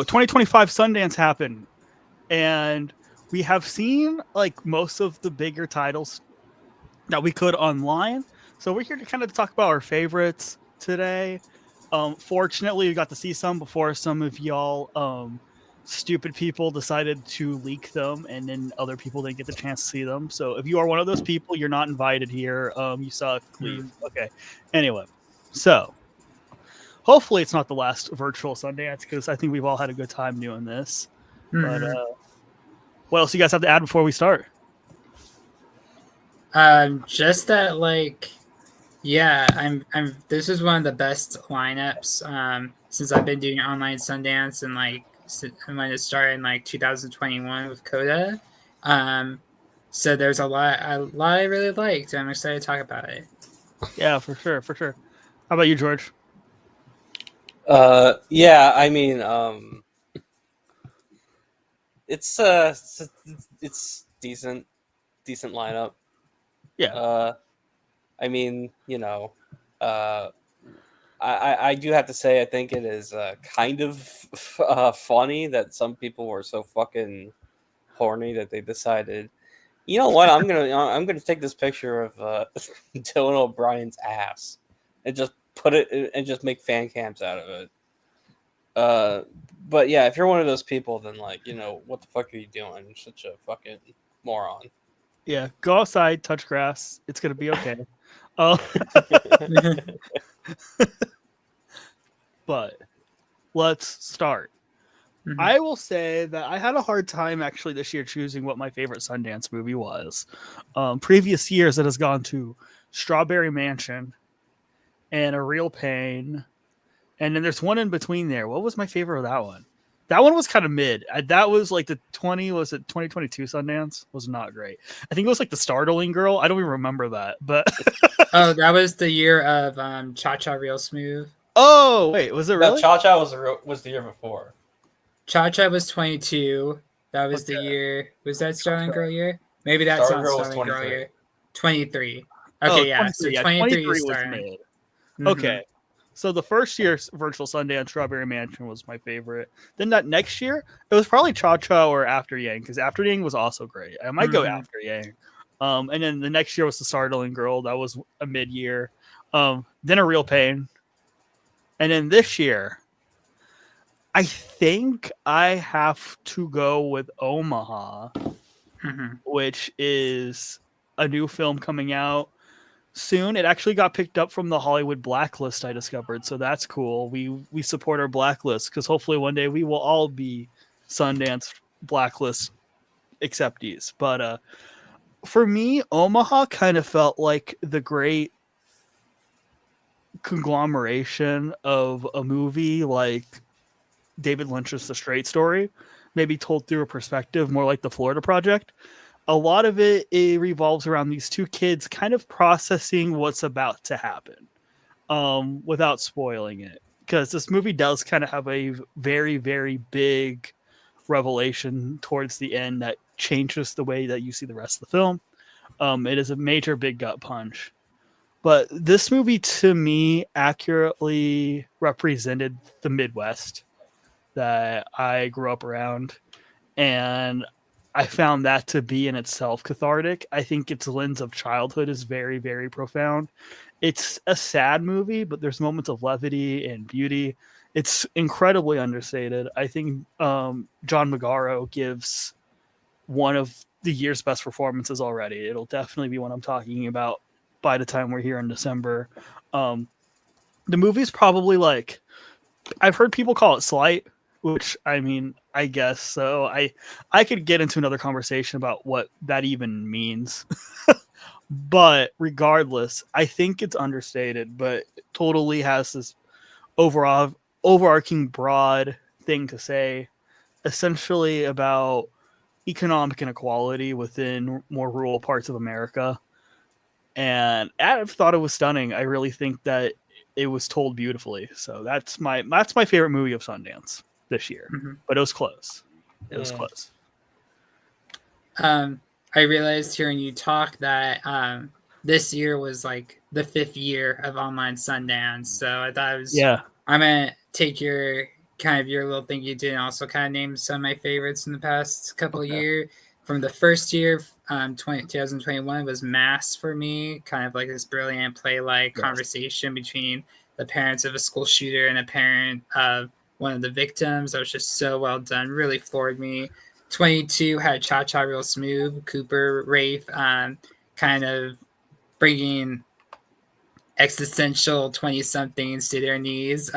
2025 Sundance happened, and we have seen like most of the bigger titles that we could online. So we're here to kind of talk about our favorites today. Fortunately, we got to see some before some of y'all stupid people decided to leak them, and then other people didn't get the chance to see them. So if you are one of those people, you're not invited here. You suck. Leave. Okay. Anyway, so hopefully it's not the last virtual Sundance because I think we've all had a good time doing this. But what else you guys have to add before we start? Just that, like, yeah, I'm. This is one of the best lineups since I've been doing online Sundance, and like when it started in like 2021 with Coda. So there's a lot I really liked. I'm excited to talk about it. Yeah, for sure. How about you, George? Yeah, I mean, it's decent lineup. Yeah. I mean, I do have to say I think it is kind of funny that some people were so fucking horny that they decided, you know what, I'm gonna take this picture of Dylan O'Brien's ass and just put it and just make fan cams out of it. But yeah, if you're one of those people, then like, what the fuck are you doing? You're such a fucking moron. Yeah, go outside, touch grass. It's gonna be okay. Oh, but let's start. I will say that I had a hard time actually this year choosing what my favorite Sundance movie was. Previous years, it has gone to Strawberry Mansion and A Real Pain, and then there's one in between there. What was my favorite of that one? That one was kind of mid. That was like the 2022 Sundance was not great. I think it was like the Startling Girl. I don't even remember that, but oh, that was the year of Cha Cha Real Smooth. Oh wait, was it really? Cha Cha was the year before. Cha Cha was 22. That was the year. Was that Starling Girl year? Maybe that's not Starling Girl year. 23. Okay, yeah. So 23 was mid. Okay. So the first year's virtual Sundance, Strawberry Mansion was my favorite. Then that next year, it was probably Cha Cha or After Yang, because After Yang was also great. I might go After Yang. And then the next year was the Startling Girl. That was a mid-year. Then A Real Pain. And then this year, I think I have to go with Omaha, which is a new film coming out soon. It actually got picked up from the Hollywood Blacklist, I discovered, so that's cool. We support our Blacklist because hopefully one day we will all be Sundance Blacklist acceptees. But for me, Omaha kind of felt like the great conglomeration of a movie like David Lynch's The Straight Story, maybe told through a perspective more like The Florida Project. A lot of it revolves around these two kids kind of processing what's about to happen without spoiling it. Because this movie does kind of have a very, very big revelation towards the end that changes the way that you see the rest of the film. It is a major big gut punch. But this movie, to me, accurately represented the Midwest that I grew up around. And I found that to be in itself cathartic. I think its lens of childhood is very, very profound. It's a sad movie, but there's moments of levity and beauty. It's incredibly understated. I think John Magaro gives one of the year's best performances already. It'll definitely be one I'm talking about by the time we're here in December. The movie's probably like, I've heard people call it slight, which I mean, I guess so. I could get into another conversation about what that even means. But regardless, I think it's understated, but it totally has this overarching broad thing to say, essentially about economic inequality within more rural parts of America. And I thought it was stunning. I really think that it was told beautifully. So that's my favorite movie of Sundance this year. But it was close. It was close. I realized hearing you talk that this year was like the 5th year of online Sundance. So I thought it was, I'm gonna take your kind of your little thing you did, and also kind of name some of my favorites in the past couple of Okay. years. From the first year, 2021 was Mass for me, kind of like this brilliant play-like Yes. conversation between the parents of a school shooter and a parent of one of the victims. That was just so well done, really floored me. 22 had Cha Cha Real Smooth, Cooper Rafe, kind of bringing existential 20-somethings to their knees.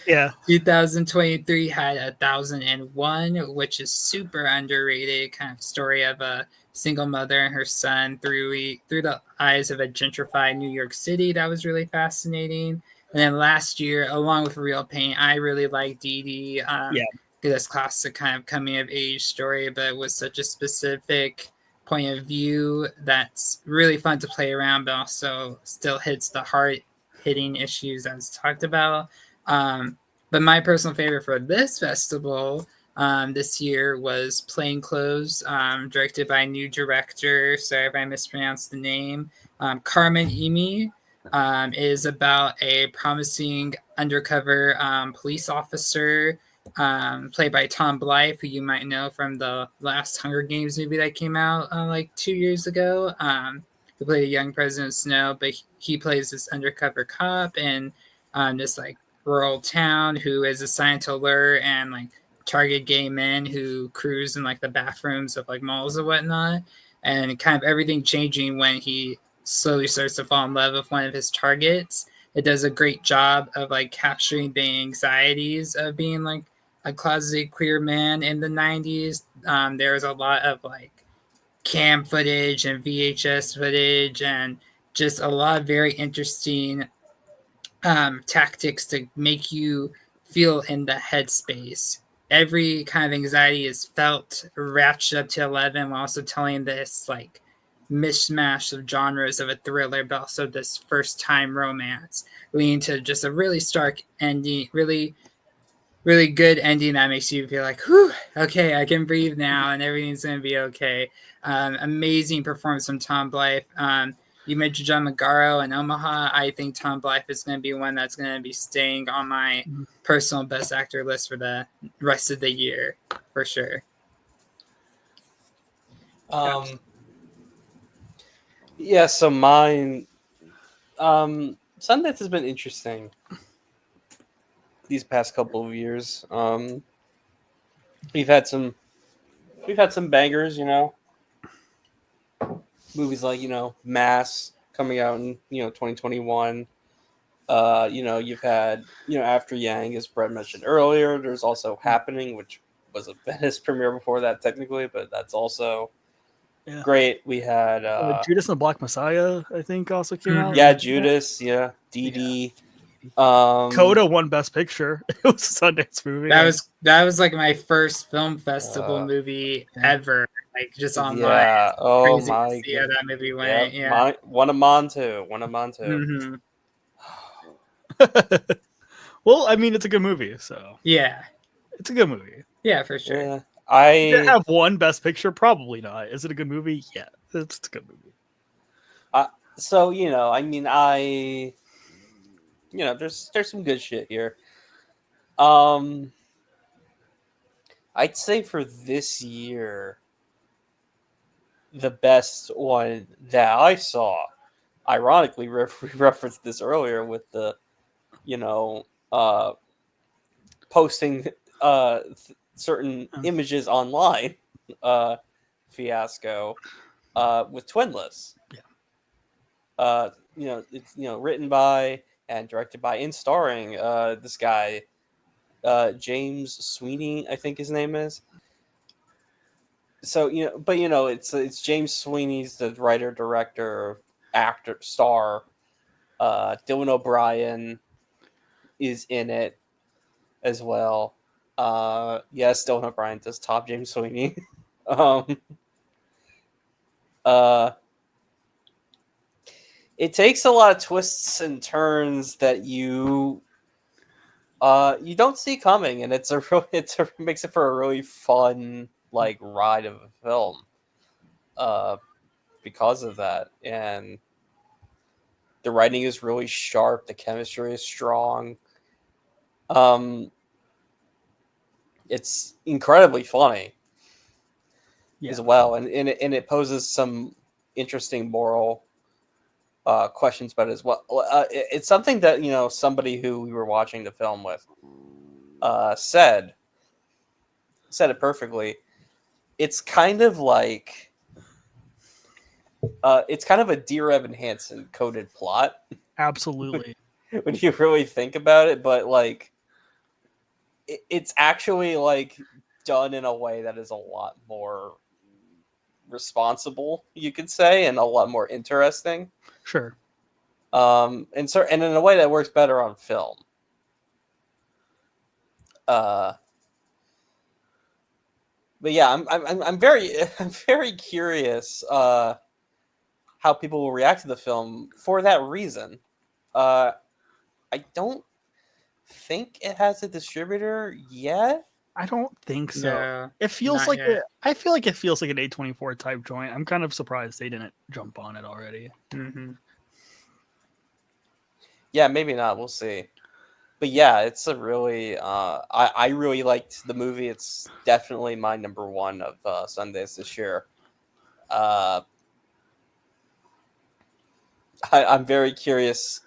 Yeah. 2023 had 1001, which is super underrated, kind of story of a single mother and her son through the eyes of a gentrified New York City. That was really fascinating. And then last year, along with Real Pain, I really liked Dee Dee. Yeah. This classic kind of coming of age story, but with such a specific point of view that's really fun to play around, but also still hits the hard hitting issues as talked about. But my personal favorite for this festival this year was Plain Clothes, directed by a new director. Sorry if I mispronounced the name. Carmen Emi is about a promising undercover police officer played by Tom Blythe, who you might know from the last Hunger Games movie that came out like 2 years ago. Who played a young President Snow, but he plays this undercover cop in this like rural town who is assigned to lure and like target gay men who cruise in like the bathrooms of like malls and whatnot, and kind of everything changing when he slowly starts to fall in love with one of his targets. It does a great job of like capturing the anxieties of being like a closeted queer man in the 90s. There's a lot of like cam footage and VHS footage and just a lot of very interesting tactics to make you feel in the headspace. Every kind of anxiety is felt ratcheted up to 11 while also telling this like mishmash of genres of a thriller, but also this first time romance, leading to just a really stark ending, really good ending that makes you feel like, whew, okay, I can breathe now and everything's going to be okay. Amazing performance from Tom Blythe. You mentioned John Magaro and Omaha. I think Tom Blythe is going to be one that's going to be staying on my personal best actor list for the rest of the year, for sure. Yeah, so mine, Sundance has been interesting these past couple of years. We've had some bangers, movies like Mass coming out in 2021. You've had After Yang, as Brett mentioned earlier. There's also Happening, which was a Venice premiere before that technically, but that's also great. We had Judas and the Black Messiah, I think, also came out. Yeah, Judas. Yeah, Dee Dee. Coda won Best Picture. It was a Sundance movie. That was like my first film festival movie ever. Like just online. Yeah. Oh crazy my to see how that movie Yep. went. Yeah. One of mine too. Mm-hmm. Well, I mean, it's a good movie, so yeah, it's a good movie. Yeah, for sure. Yeah. Did it have one Best Picture? Probably not. Is it a good movie? Yeah, it's a good movie. So I mean, there's some good shit here. I'd say for this year, the best one that I saw, ironically, referenced this earlier with the, posting certain images online, fiasco, with Twinless. Yeah. It's written by and directed by and starring this guy, James Sweeney, I think his name is. So it's James Sweeney's the writer, director, actor, star. Dylan O'Brien is in it as well. Yes, Dylan O'Brien does top James Sweeney. It takes a lot of twists and turns that you don't see coming, and it makes it for a really fun like ride of a film. Because of that, and the writing is really sharp, the chemistry is strong. it's incredibly funny Yeah. as well, and it poses some interesting moral questions about it as well. It's something that somebody who we were watching the film with said it perfectly. It's kind of like it's kind of a Dear Evan Hansen coded plot Absolutely. when you really think about it, but like it's actually like done in a way that is a lot more responsible, you could say, and a lot more interesting. Sure. And in a way that works better on film. But yeah, I'm very I'm very curious how people will react to the film for that reason. I don't think it has a distributor yet. I don't think so. No, It feels not like yet. I feel like it feels like an A24 type joint. I'm kind of surprised they didn't jump on it already. Mm-hmm. Yeah, maybe not. We'll see. But yeah, it's a really I really liked the movie. It's definitely my number one of Sundance this year. I'm very curious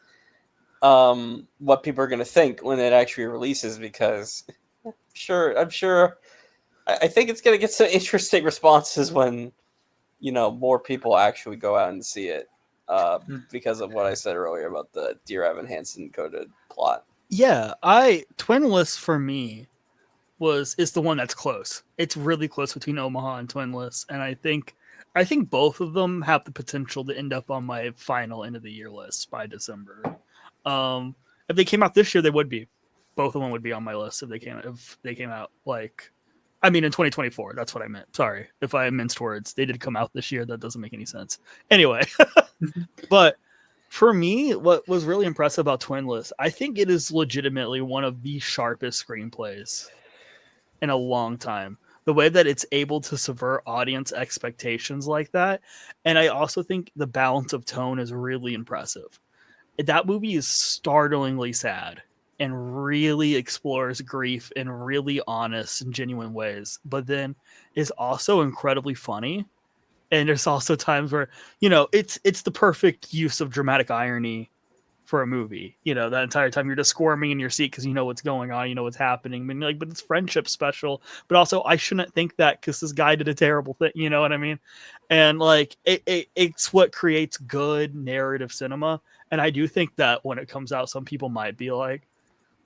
what people are going to think when it actually releases, because I'm sure I think it's going to get some interesting responses when more people actually go out and see it, because of what I said earlier about the Dear Evan Hansen coded plot. Yeah, Twinless for me is the one that's close. It's really close between Omaha and Twinless, and I think both of them have the potential to end up on my final end of the year list by December. If they came out this year, they would be. Both of them would be on my list if they came out like, I mean, in 2024. That's what I meant. Sorry if I minced words. They did come out this year. That doesn't make any sense. Anyway, but for me, what was really impressive about Twinless, I think it is legitimately one of the sharpest screenplays in a long time. The way that it's able to subvert audience expectations like that. And I also think the balance of tone is really impressive. That movie is startlingly sad and really explores grief in really honest and genuine ways, but then is also incredibly funny. And there's also times where, it's the perfect use of dramatic irony for a movie. That entire time you're just squirming in your seat because you know what's going on, you know what's happening. I mean, like, but it's friendship special. But also, I shouldn't think that because this guy did a terrible thing. You know what I mean? And like, it's what creates good narrative cinema. And I do think that when it comes out, some people might be like,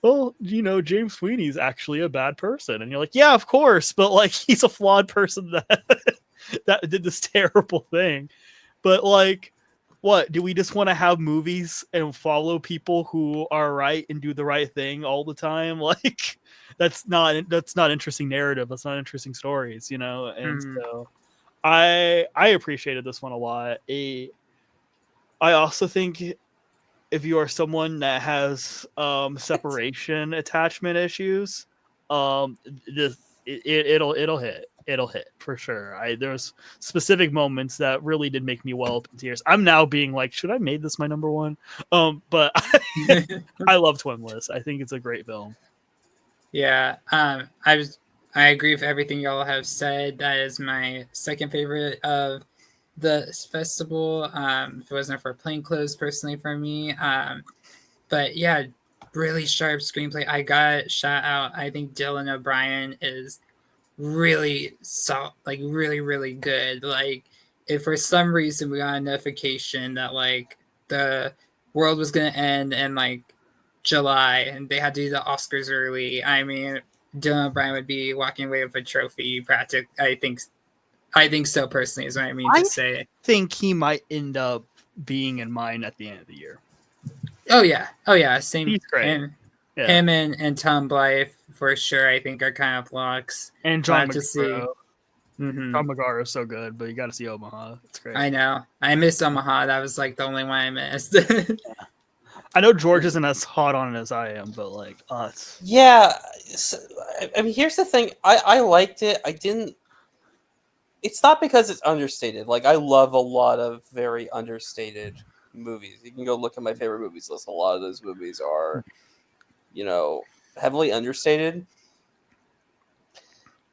well, James Sweeney's actually a bad person. And you're like, yeah, of course. But like, he's a flawed person that did this terrible thing. But like, what do we just want to have movies and follow people who are right and do the right thing all the time? Like, that's not interesting narrative. That's not interesting stories, And so I appreciated this one a lot. I also think if you are someone that has separation attachment issues, it'll hit for sure. There's specific moments that really did make me well up in tears. I'm now being like, should I made this my number one? But I love Twinless. I think it's a great film. Yeah, I agree with everything y'all have said. That is my second favorite of the festival. If it wasn't for Plainclothes, personally for me. But yeah, really sharp screenplay. I got shout out. I think Dylan O'Brien is really really, really good. Like, if for some reason we got a notification that like the world was gonna end in like July and they had to do the Oscars early, I mean, Dylan O'Brien would be walking away with a trophy. I think so personally is what I mean to say. I think he might end up being in mine at the end of the year. Oh yeah, same. He's great. Him and Tom Blythe for sure, I think, are kind of locks. And John to see. Mm-hmm. Tom McGarr is so good, but you got to see Omaha. It's great. I know. I missed Omaha. That was like the only one I missed. I know George isn't as hot on it as I am, but like us. Yeah, I mean, here's the thing. I liked it. I didn't. It's not because it's understated. Like, I love a lot of very understated movies. You can go look at my favorite movies list. A lot of those movies are, heavily understated.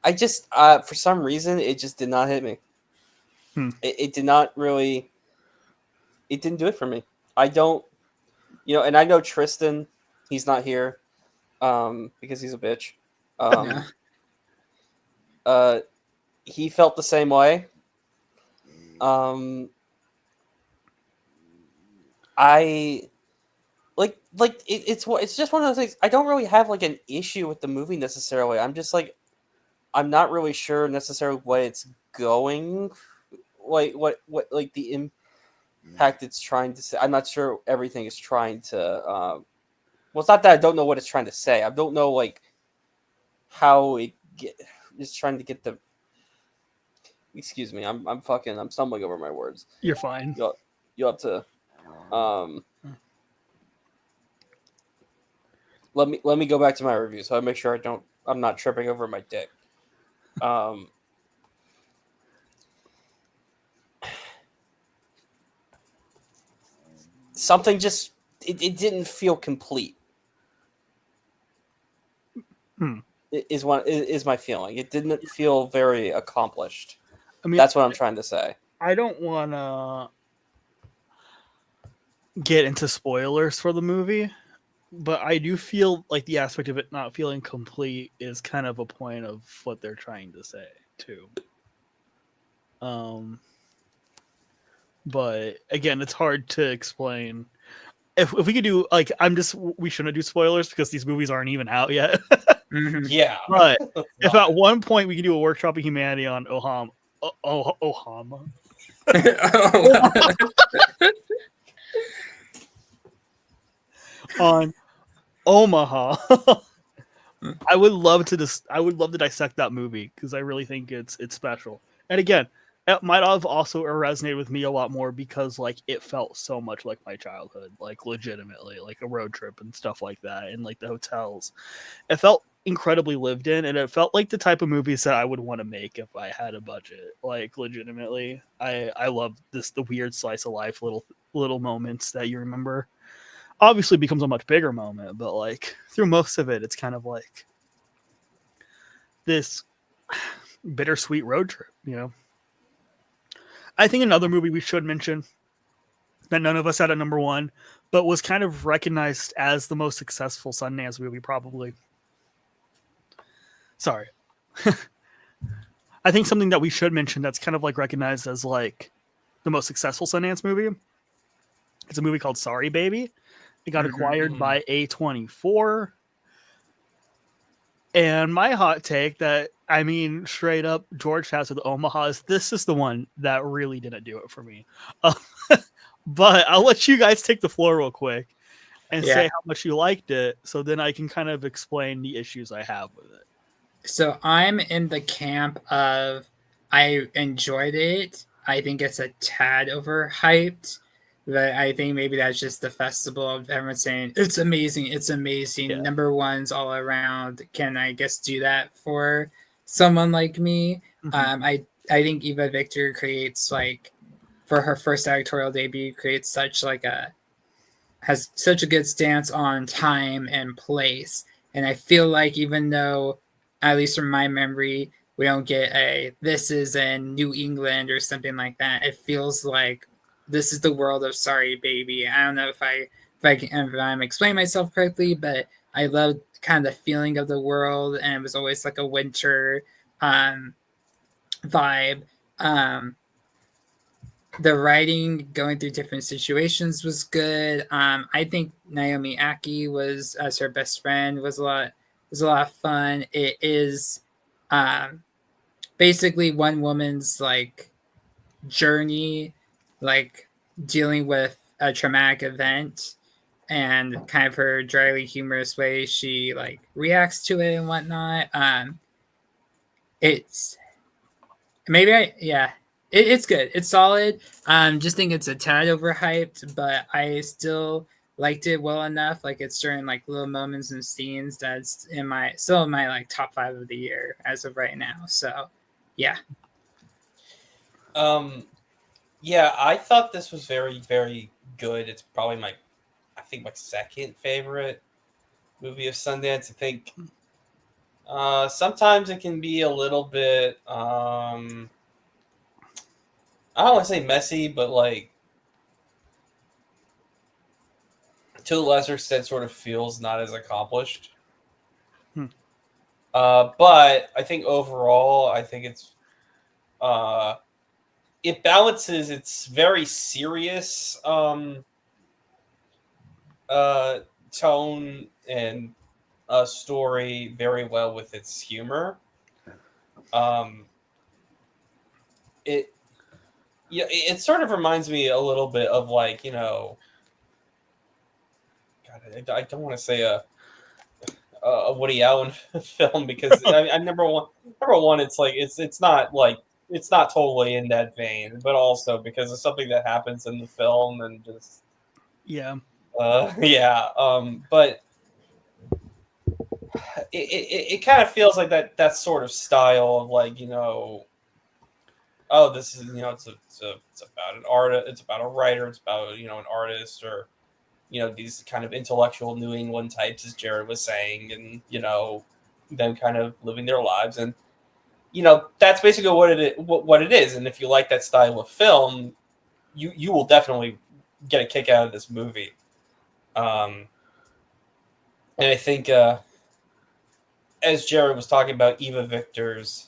I just for some reason it just did not hit me. It did not really. It didn't do it for me. I don't, and I know Tristan. He's not here, because he's a bitch. Yeah. He felt the same way. I it's just one of those things. I don't really have like an issue with the movie necessarily. I'm just like, I'm not really sure necessarily what it's going, like what like the impact it's trying to say. I'm not sure everything is trying to. Well, it's not that I don't know what it's trying to say. I don't know like how it's trying to get the. Excuse me, I'm stumbling over my words. You're fine. You'll have to. Let me go back to my review so I make sure I'm not tripping over my dick. Something just it didn't feel complete. Is my feeling. It didn't feel very accomplished. I mean, that's what I'm trying to say. I don't want to get into spoilers for the movie, but I do feel like the aspect of it not feeling complete is kind of a point of what they're trying to say too. But again, it's hard to explain. If we could do like, we shouldn't do spoilers because these movies aren't even out yet. Yeah, but if at one point we can do a workshop of humanity on Ohama. On Omaha. I would love to dissect that movie because I really think it's special. And again, it might have also resonated with me a lot more because like it felt so much like my childhood, like legitimately, like a road trip and stuff like that, and like the hotels. It felt incredibly lived in, and it felt like the type of movies that I would want to make if I had a budget. Like legitimately, I love the weird slice of life, little moments that you remember. Obviously, it becomes a much bigger moment, but like through most of it, it's kind of like this bittersweet road trip, I think another movie we should mention that none of us had at number one, but was kind of recognized as the most successful Sundance movie, probably. Sorry. I think something that we should mention that's kind of like recognized as like the most successful Sundance movie. It's a movie called Sorry Baby. It got acquired by A24. And my hot take that, I mean, straight up, George has with Omaha this is the one that really didn't do it for me. But I'll let you guys take the floor real quick and say how much you liked it, so then I can kind of explain the issues I have with it. So I'm in the camp of I enjoyed it. I think it's a tad overhyped. But I think maybe that's just the festival of everyone saying it's amazing, number ones all around. Can I guess do that for someone like me? I think Eva Victor creates like for her first directorial debut has such a good stance on time and place. And I feel like even though, at least from my memory, we don't get this is in New England or something like that, it feels like this is the world of Sorry Baby. I don't know if I'm explaining myself correctly, but I loved kind of the feeling of the world, and it was always like a winter vibe. The writing going through different situations was good. I think Naomi Aki was as her best friend was a lot of fun. It is basically one woman's like journey, like dealing with a traumatic event, and kind of her dryly humorous way she like reacts to it and whatnot. It's it's good. It's solid. Just think it's a tad overhyped, but I still liked it well enough. Like it's certain like little moments and scenes that's still in my like top 5 of the year as of right now. So yeah. Yeah, I thought this was very, very good. It's probably my second favorite movie of Sundance. I think Sometimes it can be a little bit. I don't want to say messy, but like to a lesser extent, sort of feels not as accomplished. Hmm. But I think overall, I think it's it balances its very serious tone and story very well with its humor. Um, it Yeah, it sort of reminds me a little bit of like, God, I don't want to say a Woody Allen film because I number one, it's like it's not like it's not totally in that vein, but also because of something that happens in the film and just Yeah. yeah. But it kind of feels like that sort of style of like oh, this is it's about an artist, it's about a writer, it's about an artist or these kind of intellectual New England types, as Jared was saying, and them kind of living their lives, and that's basically what it is. And if you like that style of film, you will definitely get a kick out of this movie. And I think as Jared was talking about Ava Victor's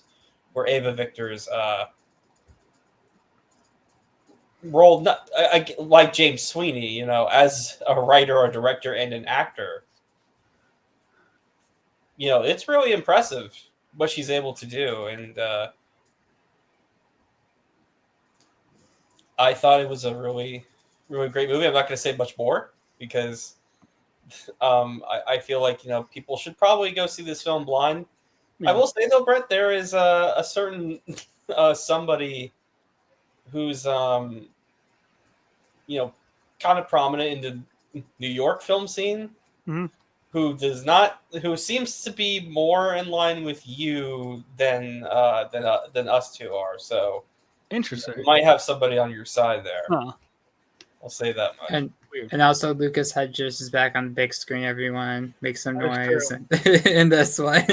role, not like James Sweeney, as a writer or director and an actor, it's really impressive what she's able to do. And I thought it was a really, really great movie. I'm not going to say much more because I feel like, people should probably go see this film blind. Yeah. I will say though, Brett, there is a certain somebody who's, kind of prominent in the New York film scene. Mm-hmm. Who seems to be more in line with you than us two are. So Interesting. you might have somebody on your side there. Huh. I'll say that much. And Weird. and also Lucas Hedges is back on the big screen. Everyone make some That is noise in this one.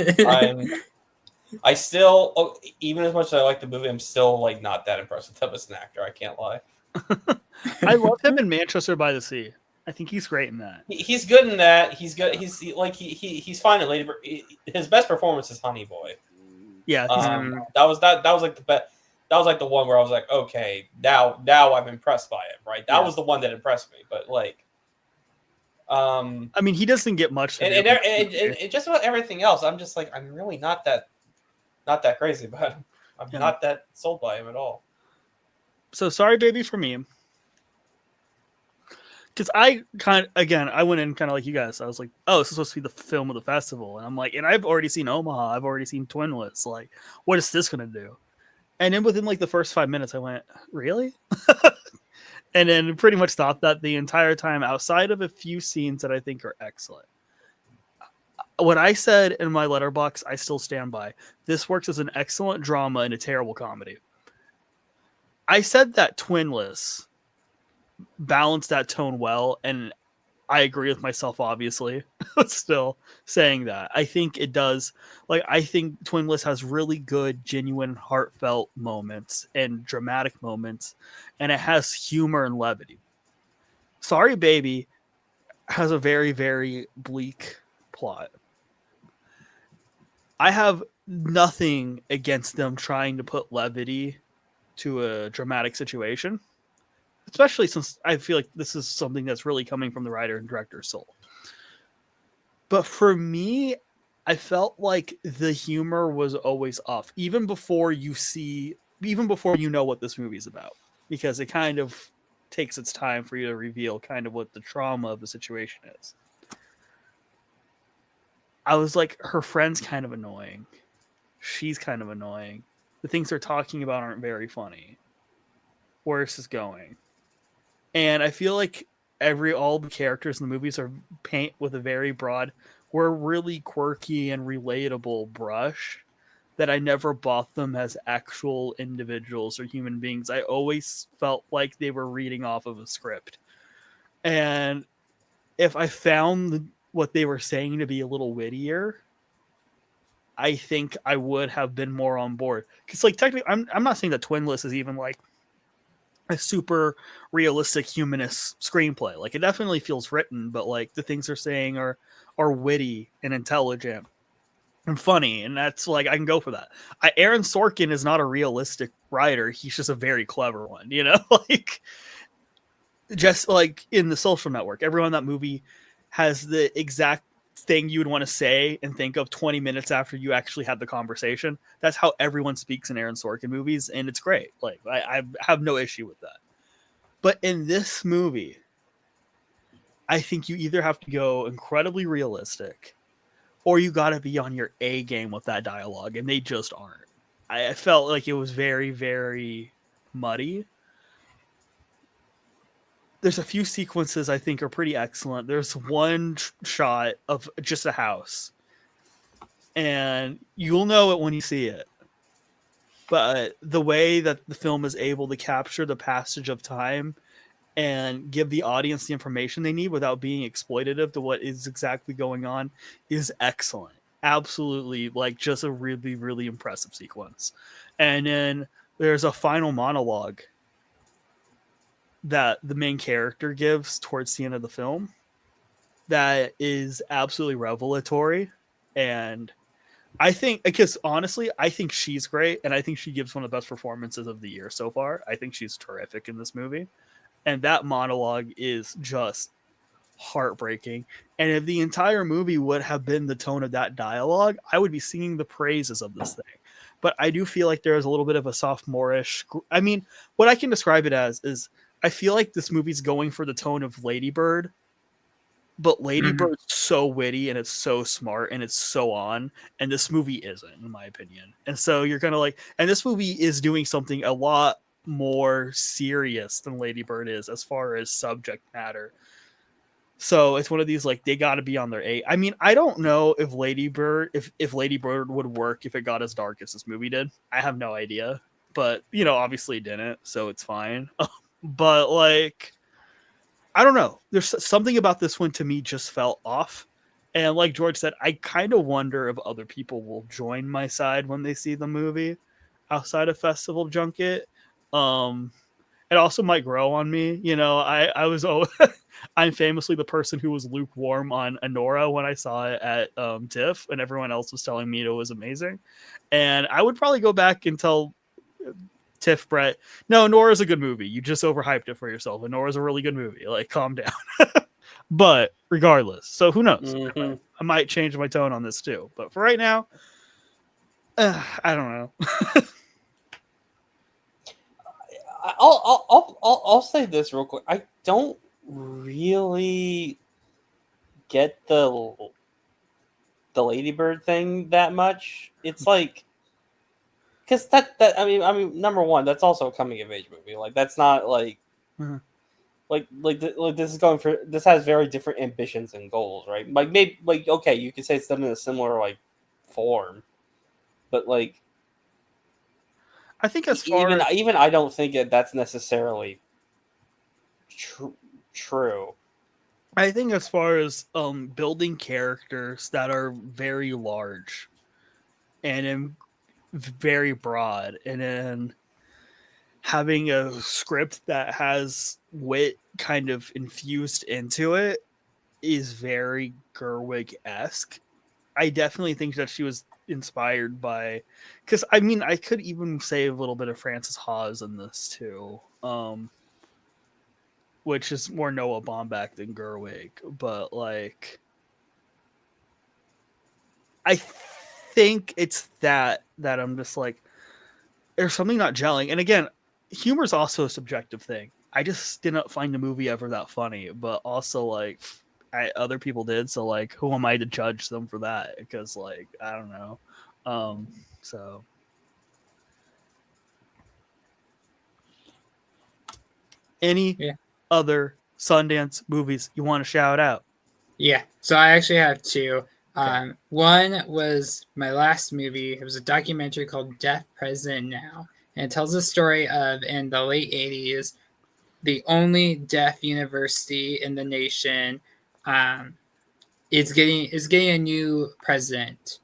I still, even as much as I like the movie, I'm still like not that impressed with him as an actor. I can't lie. I love him in Manchester by the Sea. I think he's great in that. He's good in that. He's good. He's fine in Lady Bird. His best performance is Honey Boy. Yeah. That was like the best. That was like the one where I was like, okay, now I'm impressed by it. Right, that was the one that impressed me. But like, I mean, he doesn't get much. And just about everything else, I'm just like, I'm really not that crazy about him. I'm not that sold by him at all. So sorry, baby, for me. Because I went in kind of like you guys. I was like, oh, this is supposed to be the film of the festival. And I'm like, and I've already seen Omaha. I've already seen Twinless. Like, what is this going to do? And then within like the first 5 minutes, I went, really? And then pretty much stopped that the entire time outside of a few scenes that I think are excellent. What I said in my letterbox, I still stand by. This works as an excellent drama and a terrible comedy. I said that Twinless balanced that tone well, and I agree with myself, obviously, but still saying that. I think it does. Like, I think Twinless has really good, genuine, heartfelt moments and dramatic moments, and it has humor and levity. Sorry, Baby has a very, very bleak plot. I have nothing against them trying to put levity to a dramatic situation, especially since I feel like this is something that's really coming from the writer and director's soul. But for me, I felt like the humor was always off, even before you know what this movie is about, because it kind of takes its time for you to reveal kind of what the trauma of the situation is. I was like, her friend's kind of annoying. She's kind of annoying. The things they're talking about aren't very funny. Where is this going? And I feel like all the characters in the movies are paint with a very broad, we're really quirky and relatable brush that I never bought them as actual individuals or human beings. I always felt like they were reading off of a script. And if I found what they were saying to be a little wittier, I think I would have been more on board. Because like technically, I'm not saying that Twinless is even like a super realistic humanist screenplay. Like it definitely feels written, but like the things they're saying are witty and intelligent and funny, and that's like I can go for that. Aaron Sorkin is not a realistic writer; he's just a very clever one. You know, like just like in The Social Network, everyone in that movie has the exact thing you would want to say and think of 20 minutes after you actually had the conversation. That's how everyone speaks in Aaron Sorkin movies, and it's great. Like I have no issue with that. But in this movie, I think you either have to go incredibly realistic or you got to be on your A game with that dialogue, and they just aren't. I felt like it was very, very muddy. There's a few sequences I think are pretty excellent. There's one shot of just a house, and you'll know it when you see it. But the way that the film is able to capture the passage of time and give the audience the information they need without being exploitative to what is exactly going on is excellent. Absolutely, like just a really, really impressive sequence. And then there's a final monologue that the main character gives towards the end of the film that is absolutely revelatory. And I think, because honestly, I think she's great, and I think she gives one of the best performances of the year so far. I think she's terrific in this movie. And that monologue is just heartbreaking. And if the entire movie would have been the tone of that dialogue, I would be singing the praises of this thing. But I do feel like there is a little bit of a sophomorish. I mean, what I can describe it as is I feel like this movie's going for the tone of Lady Bird, but Lady Bird's so witty and it's so smart and it's so on, and this movie isn't, in my opinion. And so you're gonna like, and this movie is doing something a lot more serious than Lady Bird is as far as subject matter. So it's one of these like they got to be on their A. I mean, I don't know if Lady Bird if Lady Bird would work if it got as dark as this movie did. I have no idea, but you know, obviously it didn't, so it's fine. But like, I don't know. There's something about this one to me just felt off. And like George said, I kind of wonder if other people will join my side when they see the movie outside of Festival Junket. Um, it also might grow on me. You know, I was I'm famously the person who was lukewarm on Anora when I saw it at TIFF, and everyone else was telling me it was amazing. And I would probably go back and tell TIFF Brett, no, Nora's a good movie. You just overhyped it for yourself. And Nora's a really good movie. Like, calm down. But regardless, so who knows? Mm-hmm. I might change my tone on this too. But for right now, I don't know. I'll say this real quick. I don't really get the Ladybird thing that much. It's like, because that I mean number one, that's also a coming of age movie. Like that's not like like this is going for, this has very different ambitions and goals, right? Like maybe like okay, you could say it's done in a similar like form, but like I think as far even I don't think that's necessarily true. I think as far as building characters that are very large and very broad, and then having a script that has wit kind of infused into it is very Gerwig-esque. I definitely think that she was inspired by, because I mean, I could even say a little bit of Frances Hawes in this too, which is more Noah Baumbach than Gerwig, but like, I think it's that I'm just like, there's something not gelling. And again, humor is also a subjective thing. I just didn't find the movie ever that funny, but also like other people did. So like, who am I to judge them for that? Because like, I don't know. So any other Sundance movies you want to shout out? Yeah, so I actually have two. One was my last movie. It was a documentary called Deaf, President, Now. And it tells the story of, in the late 80s, the only deaf university in the nation is getting a new president.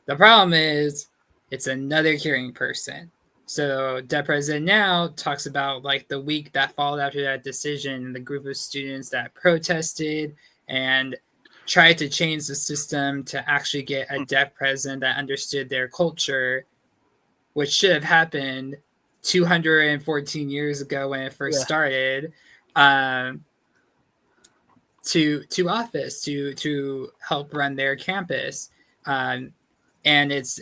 The problem is it's another hearing person. So Dead President Now talks about like the week that followed after that decision, the group of students that protested and tried to change the system to actually get a deaf president that understood their culture, which should have happened 214 years ago when it first started, to office to help run their campus. And it's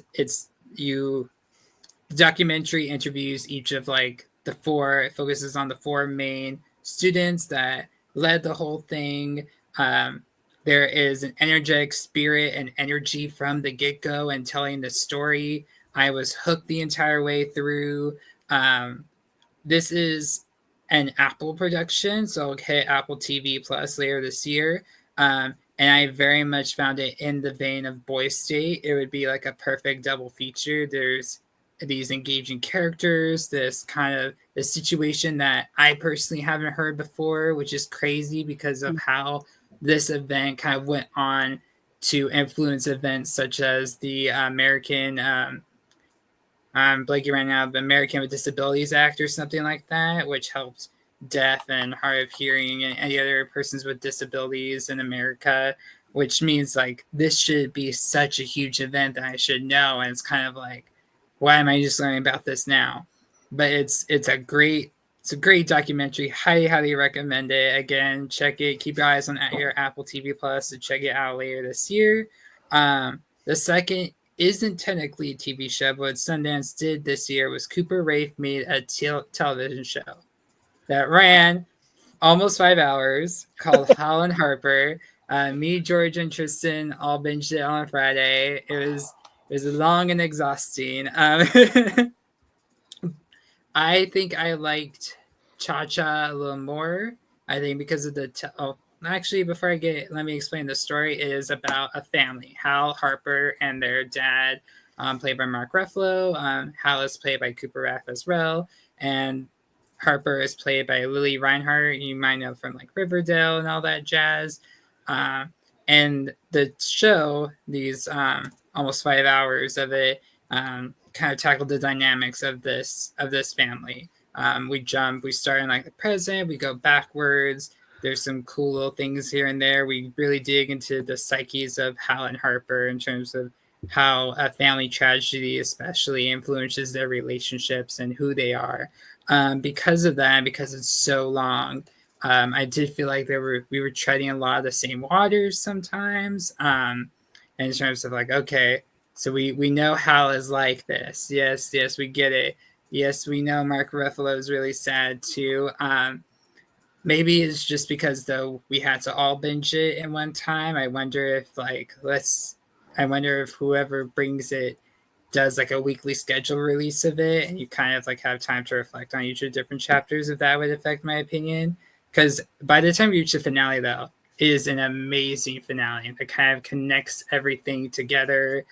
you the documentary interviews each of like the four, it focuses on the four main students that led the whole thing. There is an energetic spirit and energy from the get-go and telling the story. I was hooked the entire way through. This is an Apple production, so it'll hit Apple TV Plus later this year. And I very much found it in the vein of Boy State. It would be like a perfect double feature. There's these engaging characters, this kind of the situation that I personally haven't heard before, which is crazy because of how this event kind of went on to influence events such as the American I'm blanking right now, the American with Disabilities Act or something like that, which helped deaf and hard of hearing and any other persons with disabilities in America, which means like this should be such a huge event that I should know. And it's kind of like, why am I just learning about this now? But it's a great documentary. Highly recommend it. Again, check it. Keep your eyes on your Apple TV Plus to check it out later this year. The second isn't technically a TV show, but what Sundance did this year was Cooper Raiff made a television show that ran almost 5 hours called Hal and Harper. Me, George, and Tristan all binged it on Friday. It was long and exhausting. I think I liked Cha Cha a little more. I think because of actually, before I let me explain the story. It is about a family, Hal, Harper, and their dad, played by Mark Ruffalo. Hal is played by Cooper Raiff as well, and Harper is played by Lily Reinhart. You might know from like Riverdale and all that jazz. And the show, these almost 5 hours of it, kind of tackled the dynamics of this family. We start in like the present, we go backwards. There's some cool little things here and there. We really dig into the psyches of Hal and Harper in terms of how a family tragedy especially influences their relationships and who they are. Because of that, because it's so long, I did feel like we were treading a lot of the same waters sometimes. In terms of like, okay, so we know Hal is like this. Yes, we get it. Yes, we know Mark Ruffalo is really sad too. Maybe it's just because though we had to all binge it in one time. I wonder if whoever brings it does like a weekly schedule release of it, and you kind of like have time to reflect on each of the different chapters, if that would affect my opinion. Because by the time you reach the finale, though, it is an amazing finale that kind of connects everything together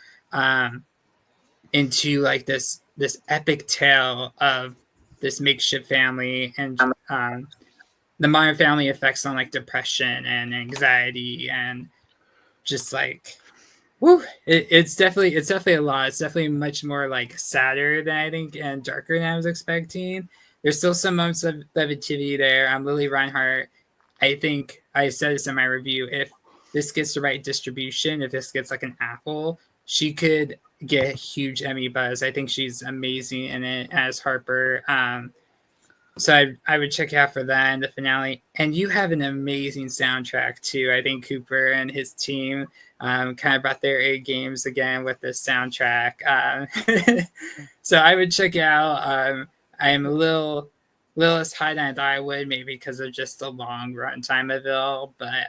into like this epic tale of this makeshift family and the Modern Family effects on like depression and anxiety and just like, woo, it's definitely a lot. It's definitely much more like sadder than I think and darker than I was expecting. There's still some moments of levity there. Lily Reinhart, I think I said this in my review. If this gets the right distribution, if this gets like an Apple, she could get a huge Emmy buzz. I think she's amazing in it as Harper. So I would check out for that and the finale. And you have an amazing soundtrack too. I think Cooper and his team kind of brought their A games again with the soundtrack. So I would check it out. I am a little less high than I thought I would, maybe because of just the long run time of it all. But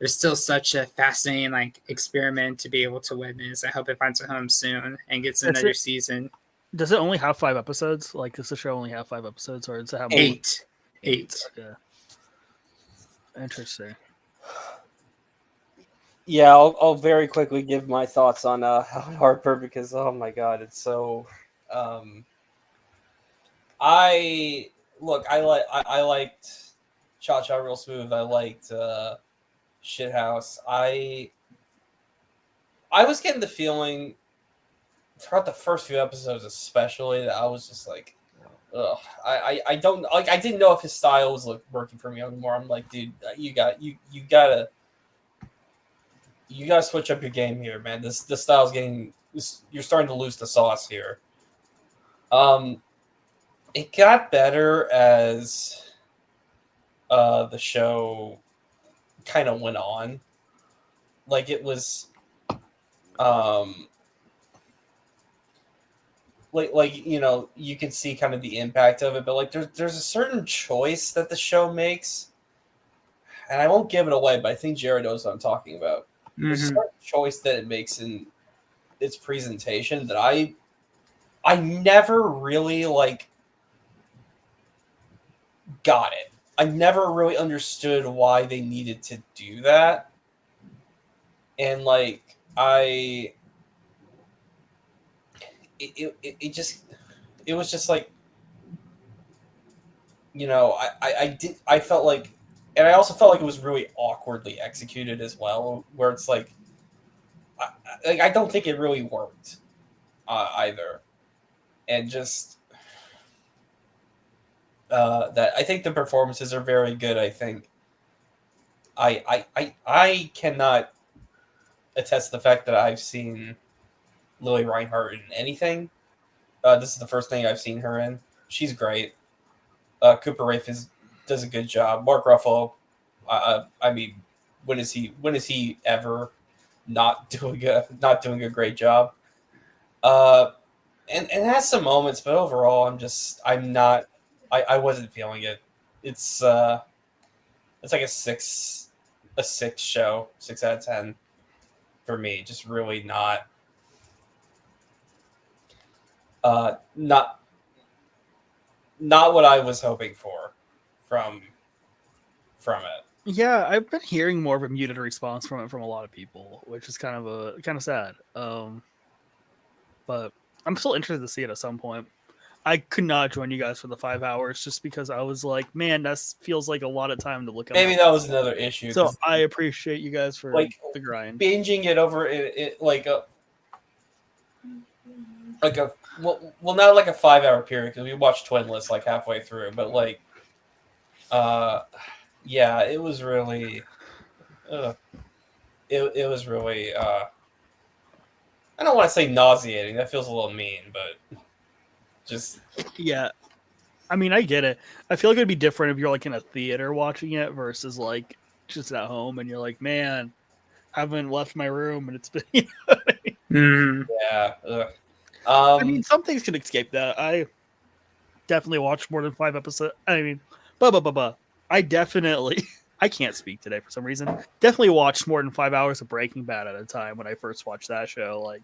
there's still such a fascinating like experiment to be able to witness. I hope it finds a home soon and gets another season. Does it only have 5 episodes? Like, does the show only have 5 episodes, or does it have more? Eight. Okay. Interesting. Yeah, I'll very quickly give my thoughts on Harper because oh my god, it's so. I liked Cha Cha Real Smooth. I liked Shithouse. I was getting the feeling throughout the first few episodes, especially, that I was just like, ugh. I don't like. I didn't know if his style was like working for me anymore. I'm like, dude, you gotta switch up your game here, man. This style's you're starting to lose the sauce here. It got better as the show kind of went on. Like it was, like you can see kind of the impact of it, but like there's a certain choice that the show makes, and I won't give it away, but I think Jared knows what I'm talking about. There's a certain choice that it makes in its presentation that I never really like got it. I never really understood why they needed to do that. And like it was just like, I felt like, and I also felt like it was really awkwardly executed as well, where it's like I don't think it really worked either. And just that I think the performances are very good. I think I cannot attest to the fact that I've seen Lily Reinhart in anything. This is the first thing I've seen her in. She's great. Cooper Raiff does a good job. Mark Ruffalo, I mean, when is he ever not doing a great job? And has some moments, but overall, I'm not. I wasn't feeling it. It's like a 6 show, 6 out of 10 for me. Just really not what I was hoping for from it. Yeah, I've been hearing more of a muted response from it from a lot of people, which is kind of sad. But I'm still interested to see it at some point. I could not join you guys for the 5 hours just because I was like, man, that feels like a lot of time to look at. Maybe that was another issue. So I appreciate you guys for like the grind. Binging it over it like a well not like a 5 hour period, because we watched Twinless like halfway through, but like yeah, it was really it was really I don't want to say nauseating, that feels a little mean, but just yeah. I mean, I get it. I feel like it'd be different if you're like in a theater watching it versus like just at home and you're like, man, I haven't left my room and it's been. Yeah. I mean, some things can escape that. I definitely watched more than 5 episodes. I mean, I definitely. I can't speak today for some reason. Definitely watched more than 5 hours of Breaking Bad at a time when I first watched that show. Like,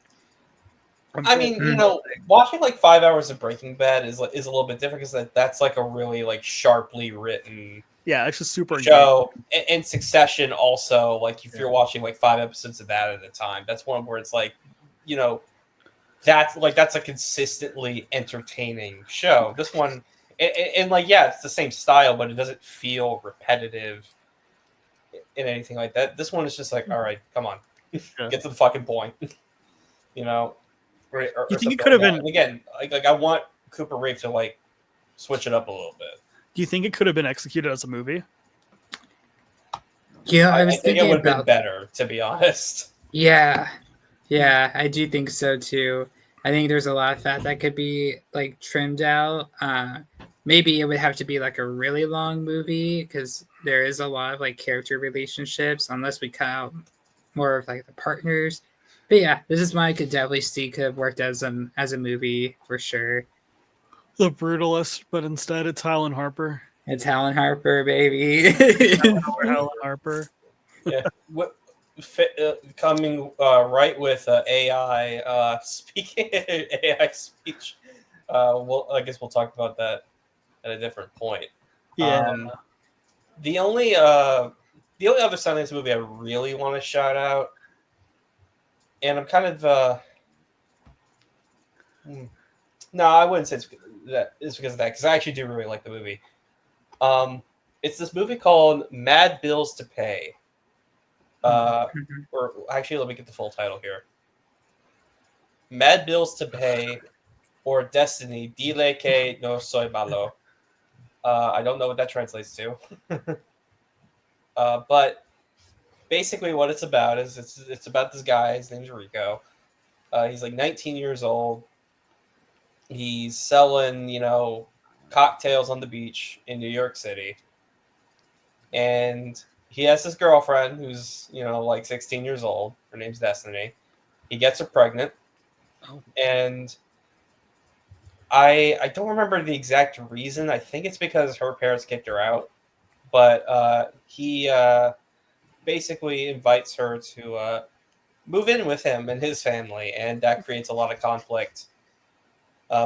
I mean, watching like 5 hours of Breaking Bad is a little bit different, because that's like a really like sharply written it's just super show. And Succession also, like if you're watching like 5 episodes of that at a time, that's one where it's like, that's a consistently entertaining show. This one, and like, yeah, it's the same style, but it doesn't feel repetitive in anything like that. This one is just like, all right, come on, get to the fucking point, Or you think it could have been? And again, like I want Cooper Raiff to like switch it up a little bit. Do you think it could have been executed as a movie? Yeah, I think it would have been better, to be honest. Yeah, I do think so too. I think there's a lot of fat that could be like trimmed out. Maybe it would have to be like a really long movie, because there is a lot of like character relationships, unless we cut out more of like the partners. But yeah, this is one I could definitely see could have worked as a movie for sure. The Brutalist, but instead it's Helen Harper. It's Helen Harper, baby. Helen Harper. Yeah. Coming right with AI speaking AI speech. I guess we'll talk about that at a different point. Yeah. The only other Sundance movie I really want to shout out, and I'm kind of no, I wouldn't say it's because of that, because I actually do really like the movie. It's this movie called Mad Bills to Pay. Or actually, let me get the full title here. mad bills to pay, or destiny, dile que no soy malo. I don't know what that translates to. But basically what it's about is it's about this guy. His name's Rico. He's like 19 years old. He's selling, cocktails on the beach in New York City. And he has this girlfriend who's, like 16 years old. Her name's Destiny. He gets her pregnant. Oh. And I don't remember the exact reason. I think it's because her parents kicked her out. But he basically invites her to move in with him and his family, and that creates a lot of conflict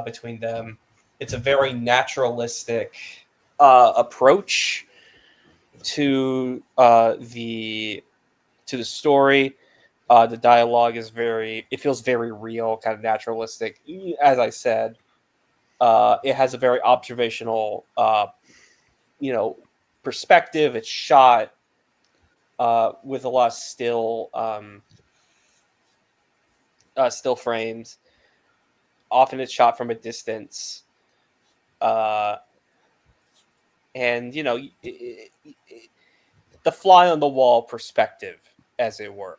between them. It's a very naturalistic approach to the story. The dialogue is it feels very real, kind of naturalistic. As I said, it has a very observational, perspective. It's shot with a lot of still frames. Often it's shot from a distance. And, the fly on the wall perspective, as it were.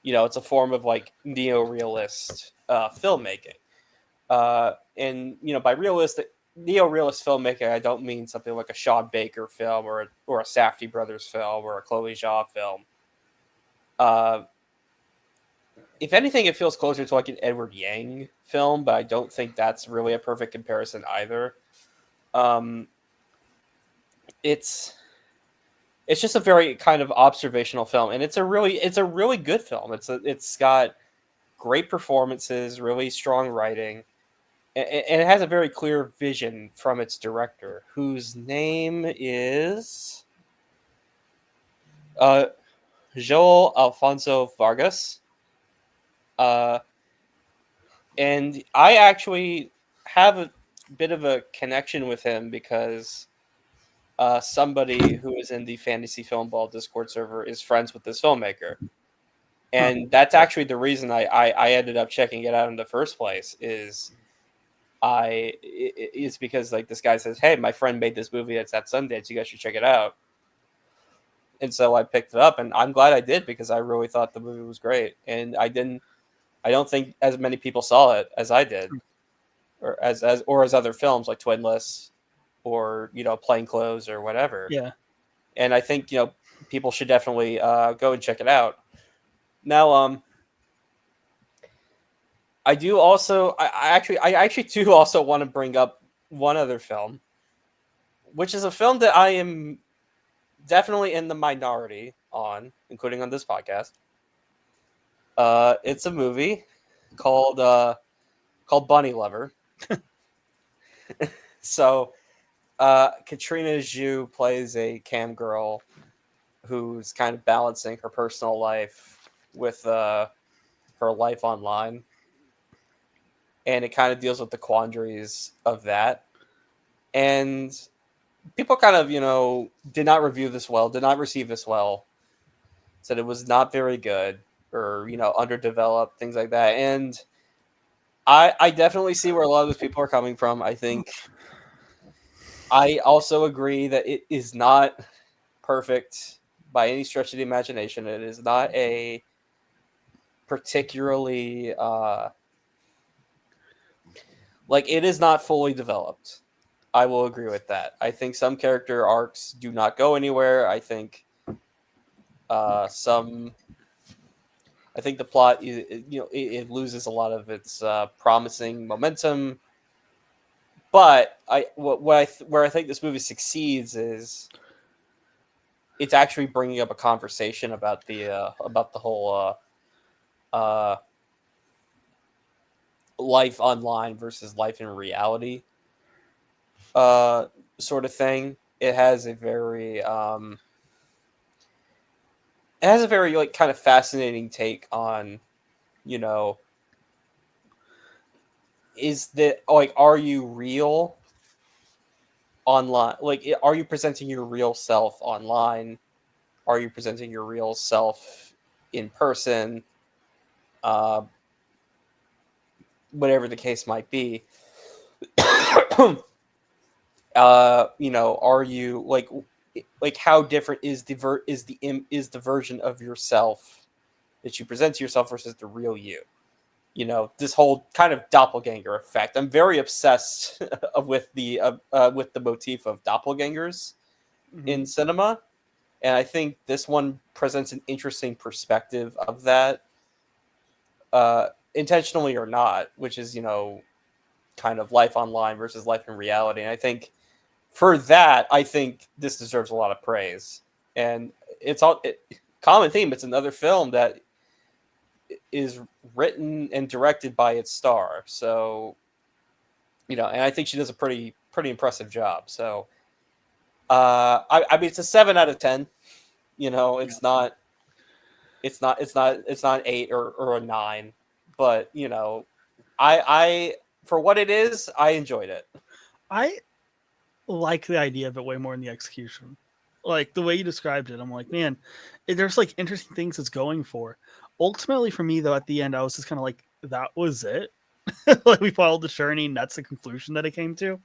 It's a form of like neo-realist filmmaking. And, by neo-realist filmmaking, I don't mean something like a Sean Baker film or a Safdie Brothers film or a Chloe Zhao film. If anything, it feels closer to like an Edward Yang film, but I don't think that's really a perfect comparison either. It's just a very kind of observational film, and it's a really good film. It's got great performances, really strong writing, and it has a very clear vision from its director, whose name is Joel Alfonso Vargas. And I actually have a bit of a connection with him because somebody who is in the Fantasy Film Ball Discord server is friends with this filmmaker. And that's actually the reason I ended up checking it out in the first place it's because like this guy says, hey, my friend made this movie. It's at Sundance. You guys should check it out. And so I picked it up, and I'm glad I did because I really thought the movie was great. And I don't think as many people saw it as I did, or as other films like Twinless, or Plain Clothes or whatever. Yeah. And I think people should definitely go and check it out. Now, I do also I actually do also want to bring up one other film, which is a film that I am definitely in the minority on, including on this podcast. It's a movie called Bunny Lover. So, Katrina Zhu plays a cam girl who's kind of balancing her personal life with her life online, and it kind of deals with the quandaries of that. And people kind of did not receive this well, said it was not very good, or underdeveloped, things like that. And I definitely see where a lot of those people are coming from. I think I also agree that it is not perfect by any stretch of the imagination. It is not a particularly it is not fully developed. I will agree with that. I think some character arcs do not go anywhere. I think I think the plot it loses a lot of its promising momentum. But where I think this movie succeeds is it's actually bringing up a conversation about the whole life online versus life in reality sort of thing. It has a very like kind of fascinating take on, is that like, are you real online? Like, are you presenting your real self online? Are you presenting your real self in person? whatever the case might be. Are you like how different is the version of yourself that you present to yourself versus the real you? This whole kind of doppelganger effect. I'm very obsessed with the motif of doppelgangers in cinema, and I think this one presents an interesting perspective of that, intentionally or not, which is kind of life online versus life in reality. And I think for that, I think this deserves a lot of praise. And it's common theme. It's another film that is written and directed by its star. So, and I think she does a pretty impressive job. So, I mean, it's a 7 out of 10. It's not an 8 or a 9, but I for what it is, I enjoyed it. I like the idea of it way more than the execution. Like the way you described it, I'm like, man, there's like interesting things it's going for. Ultimately, for me though, at the end, I was just kind of like, that was it. Like we followed the journey, and that's the conclusion that it came to.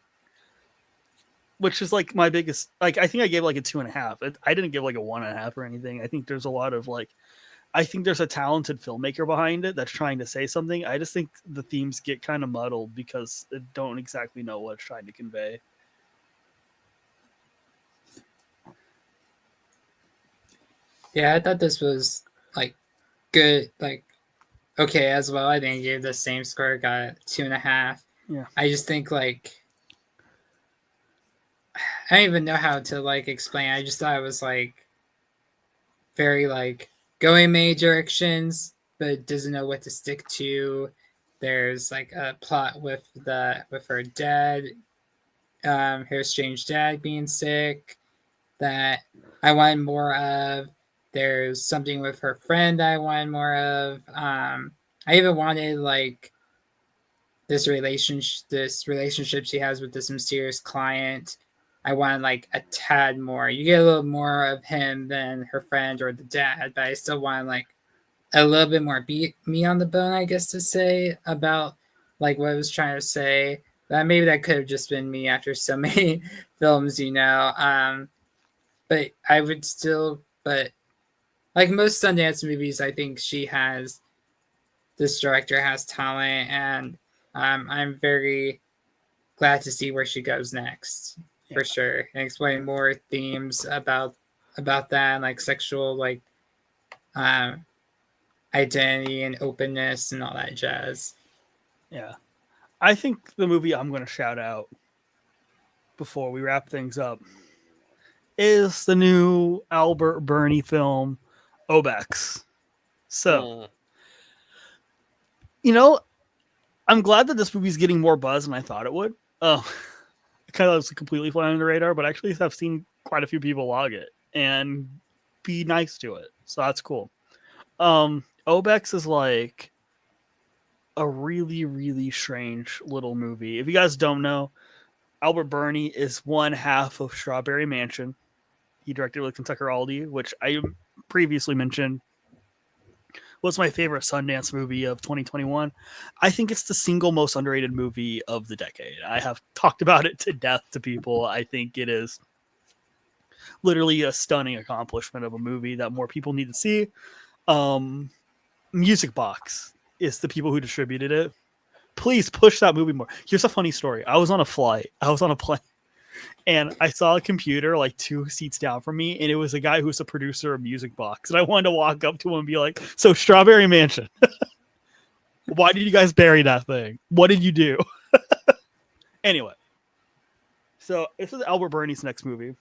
Which is like my biggest. Like I think I gave like a 2.5. I didn't give like a 1.5 or anything. I think there's a lot of like, I think there's a talented filmmaker behind it that's trying to say something. I just think the themes get kind of muddled because it don't exactly know what it's trying to convey. Yeah, I thought this was like good, like okay as well. I didn't give the same score, got 2.5. Yeah. I just think like I don't even know how to like explain. I just thought it was like very like going many directions, but doesn't know what to stick to. There's like a plot with her dad, her strange dad being sick that I wanted more of. There's something with her friend I wanted more of. I even wanted like this relationship she has with this mysterious client. I wanted like a tad more. You get a little more of him than her friend or the dad, but I still want like a little bit more meat on the bone, I guess to say, about like what I was trying to say. That maybe that could have just been me after so many films, but I would still, but like most Sundance movies, I think this director has talent, and I'm very glad to see where she goes next, for sure, and explain more themes about that, like sexual, like identity and openness and all that jazz. Yeah. I think the movie I'm going to shout out before we wrap things up is the new Albert Burney film, Obex. So, I'm glad that this movie's getting more buzz than I thought it would. It kind of was completely flying under the radar, but actually I've seen quite a few people log it and be nice to it. So that's cool. Obex is like a really, really strange little movie. If you guys don't know, Albert Burney is one half of Strawberry Mansion. He directed with Kentucky Aldi, which I previously mentioned was my favorite Sundance movie of 2021. I think it's the single most underrated movie of the decade. I have talked about it to death to people. I think it is literally a stunning accomplishment of a movie that more people need to see. Music Box is the people who distributed it. Please push that movie more. Here's a funny story. I was on a plane, and I saw a computer like 2 seats down from me, and it was a guy who's a producer of Music Box. And I wanted to walk up to him and be like, so Strawberry Mansion, why did you guys bury that thing? What did you do? Anyway, so this is Albert Burney's next movie,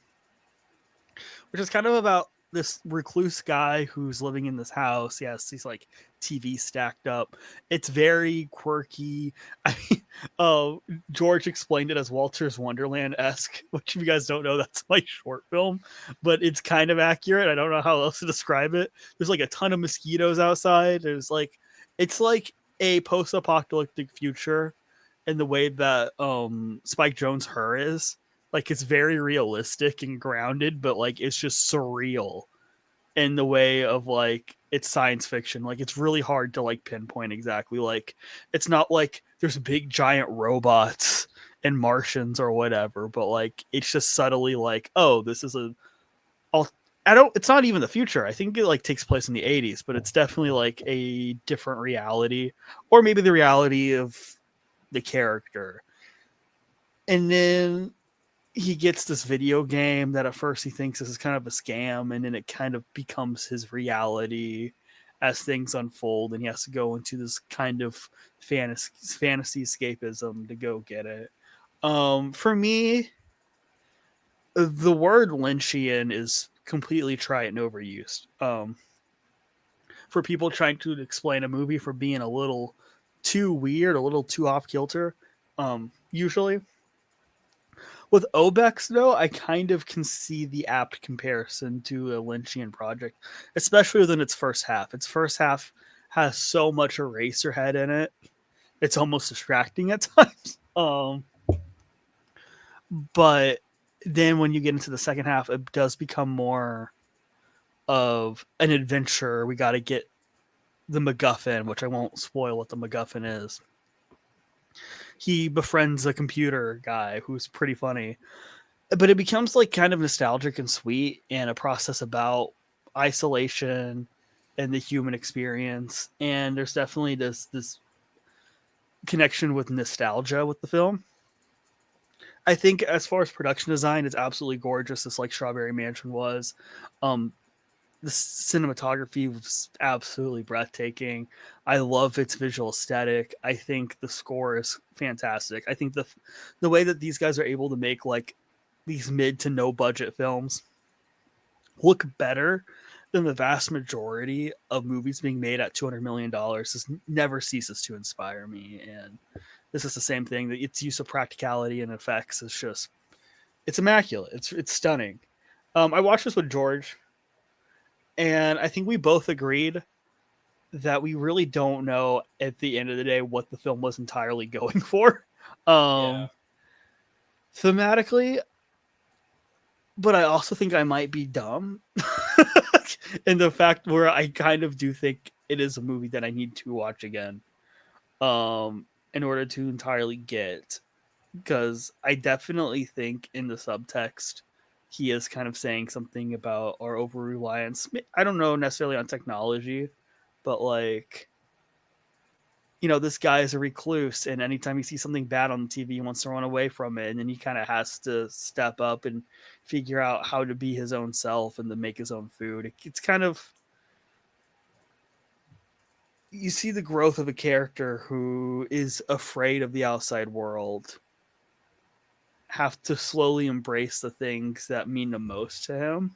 which is kind of about this recluse guy who's living in this house. Yes, he's like TV stacked up. It's very quirky. I mean, George explained it as Walter's Wonderland-esque, which if you guys don't know, that's my short film, but it's kind of accurate. I don't know how else to describe it. There's like a ton of mosquitoes outside. It's like a post-apocalyptic future in the way that Spike Jonze Her is. Like it's very realistic and grounded, but like it's just surreal in the way of like it's science fiction. Like it's really hard to like pinpoint exactly. Like it's not like there's big giant robots and Martians or whatever, but like it's just subtly like, oh, this is a I don't it's not even the future. I think it like takes place in the 80s, but it's definitely like a different reality, or maybe the reality of the character. And then he gets this video game that at first he thinks this is kind of a scam, and then it kind of becomes his reality as things unfold, and he has to go into this kind of fantasy escapism to go get it. For me, the word Lynchian is completely trite and overused. For people trying to explain a movie for being a little too weird, a little too off kilter, usually. With Obex, though, I kind of can see the apt comparison to a Lynchian project, especially within its first half. Its first half has so much Eraserhead in it; it's almost distracting at times. But then when you get into the second half, it does become more of an adventure. We got to get the MacGuffin, which I won't spoil what the MacGuffin is. He befriends a computer guy who's pretty funny, but it becomes like kind of nostalgic and sweet, and a process about isolation and the human experience. And there's definitely this connection with nostalgia with the film. I think as far as production design, it's absolutely gorgeous, just like Strawberry Mansion was. Um, the cinematography was absolutely breathtaking. I love its visual aesthetic. I think the score is fantastic. I think the way that these guys are able to make like these mid to no budget films look better than the vast majority of movies being made at $200 million just never ceases to inspire me. And this is the same thing, that its use of practicality and effects is just, it's immaculate. It's stunning. I watched this with George, and I think we both agreed that we really don't know at the end of the day what the film was entirely going for. Yeah. Thematically, but I also think I might be dumb in the fact where I kind of do think it is a movie that I need to watch again in order to entirely get, because I definitely think in the subtext he is kind of saying something about our over reliance. I don't know necessarily on technology, but like, you know, this guy is a recluse, and anytime he sees something bad on the TV, he wants to run away from it, and then he kind of has to step up and figure out how to be his own self and to make his own food. It's kind of, you see the growth of a character who is afraid of the outside world have to slowly embrace the things that mean the most to him.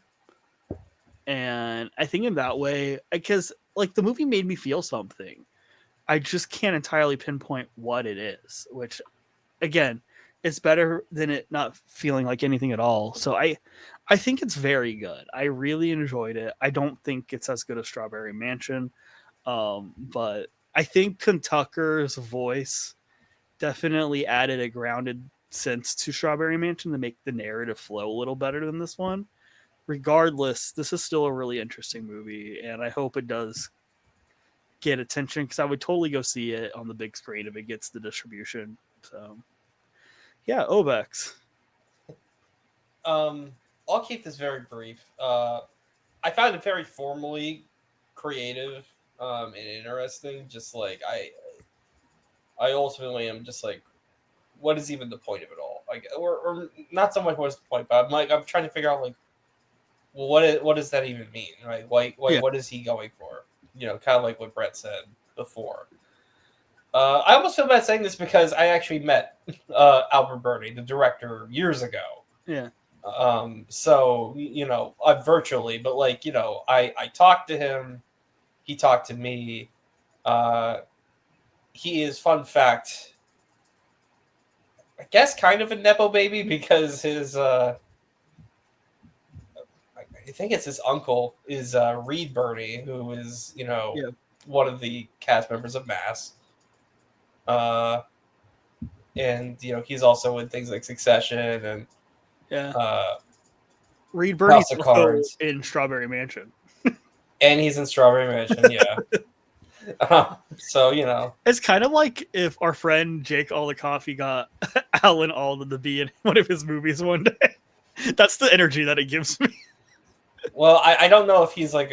And I think in that way, because like the movie made me feel something, I just can't entirely pinpoint what it is, which again, it's better than it not feeling like anything at all. So I think it's very good. I really enjoyed it. I don't think it's as good as Strawberry Mansion, but I think Tucker's voice definitely added a grounded sense to Strawberry Mansion to make the narrative flow a little better than this one. Regardless, this is still a really interesting movie, and I hope it does get attention, because I would totally go see it on the big screen if it gets the distribution. So, yeah, Obex. I'll keep this very brief. I found it very formally creative and interesting. Just like I ultimately am just like, what is even the point of it all? Like, or not so much what is the point, but I'm trying to figure out like, well, what does that even mean, right? Yeah. What is he going for? You know, kind of like what Brett said before. I almost feel bad saying this because I actually met Albert Birney, the director, years ago. Yeah. So you know, virtually, but like, you know, I talked to him, he talked to me. He is, fun fact, I guess kind of a nepo baby, because his I think it's his uncle is Reed Birney, who is, you know, one of the cast members of Mass. And you know, he's also in things like Succession and Reed Birney's House of also Cards, in Strawberry Mansion. and he's in Strawberry Mansion. Yeah. So, you know. It's kind of like if our friend Jake All the Coffee got Alan Alda to be in one of his movies one day. That's the energy that it gives me. Well, I don't know if he's like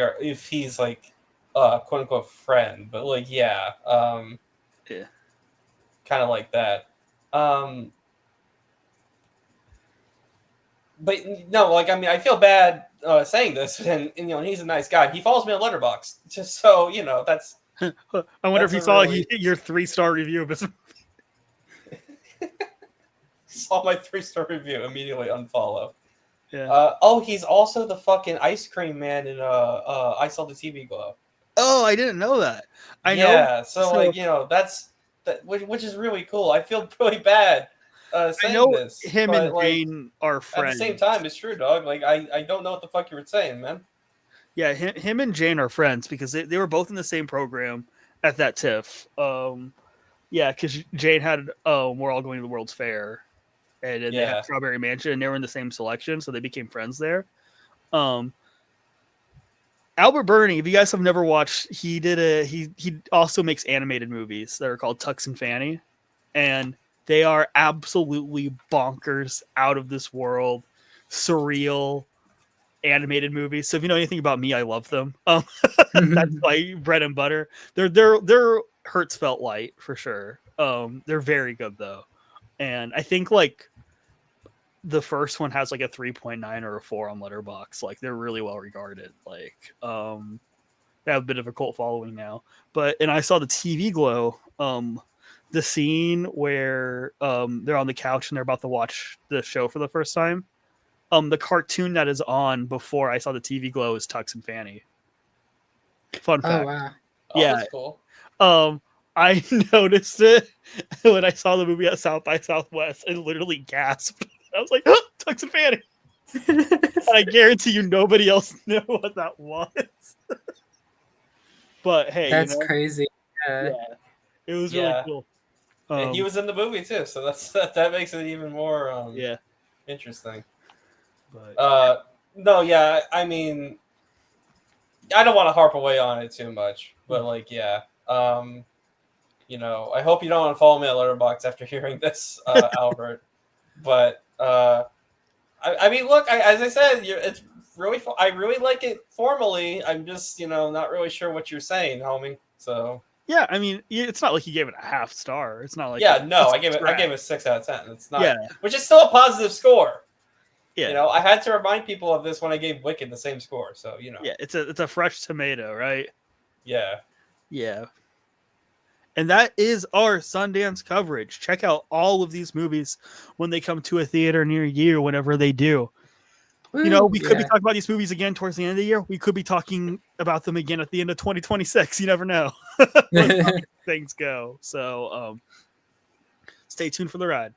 quote unquote friend, but like yeah, Yeah. kind of like that. But no, like I mean, I feel bad saying this, and you know, he's a nice guy. He follows me on Letterboxd, just so you know. That's I wonder if that's he a saw really- your 3-star review of his. saw my 3-star review, immediately unfollow. Yeah. Oh, he's also the fucking ice cream man in I Saw the TV Glow. Oh, I didn't know that. I know. Yeah, so like you know which is really cool. I feel really bad I saying know this, him but and like Jane are at friends. the same time, it's true, dog. Like I don't know what the fuck you were saying, man. Yeah, him and Jane are friends because they were both in the same program at that TIFF. Yeah, because Jane had we're all going to the World's Fair, and then they had Yeah. Strawberry Mansion, and they were in the same selection, so they became friends there. Albert Burney, if you guys have never watched, he also makes animated movies that are called Tux and Fanny, and they are absolutely bonkers, out of this world, surreal animated movies. So if you know anything about me, I love them. That's my bread and butter. They're Hertzfeld light for sure. They're very good though, and I think like the first one has like a 3.9 or a 4 on Letterboxd. Like they're really well regarded. Like they have a bit of a cult following now. But and I saw the TV Glow. The scene where they're on the couch and they're about to watch the show for the first time. The cartoon that is on before I saw the TV Glow is Tux and Fanny. Fun fact. Oh wow. Oh, Yeah. that's cool. I noticed it when I saw the movie at South by Southwest and literally gasped. I was like, oh, Tux and Fanny. And I guarantee you nobody else knew what that was. But hey, That's crazy. Yeah, it was really cool. And he was in the movie too, so that makes it even more Yeah. interesting. But No, yeah, I mean, I don't want to harp away on it too much, but like, yeah, you know, I hope you don't unfollow me on Letterboxd after hearing this, Albert. But I mean, look, as I said, it's really, I really like it formally. I'm just, you know, not really sure what you're saying, homie. So yeah, I mean, it's not like you gave it a half star. It's not like I gave it a 6 out of 10. It's not, which is still a positive score. Yeah. You know, I had to remind people of this when I gave Wicked the same score. So, you know. Yeah, it's a fresh tomato, right? Yeah. Yeah. And that is our Sundance coverage. Check out all of these movies when they come to a theater near you, whenever they do. Woo, you know, we could be talking about these movies again towards the end of the year. We could be talking about them again at the end of 2026. You never know. Things go. So stay tuned for the ride.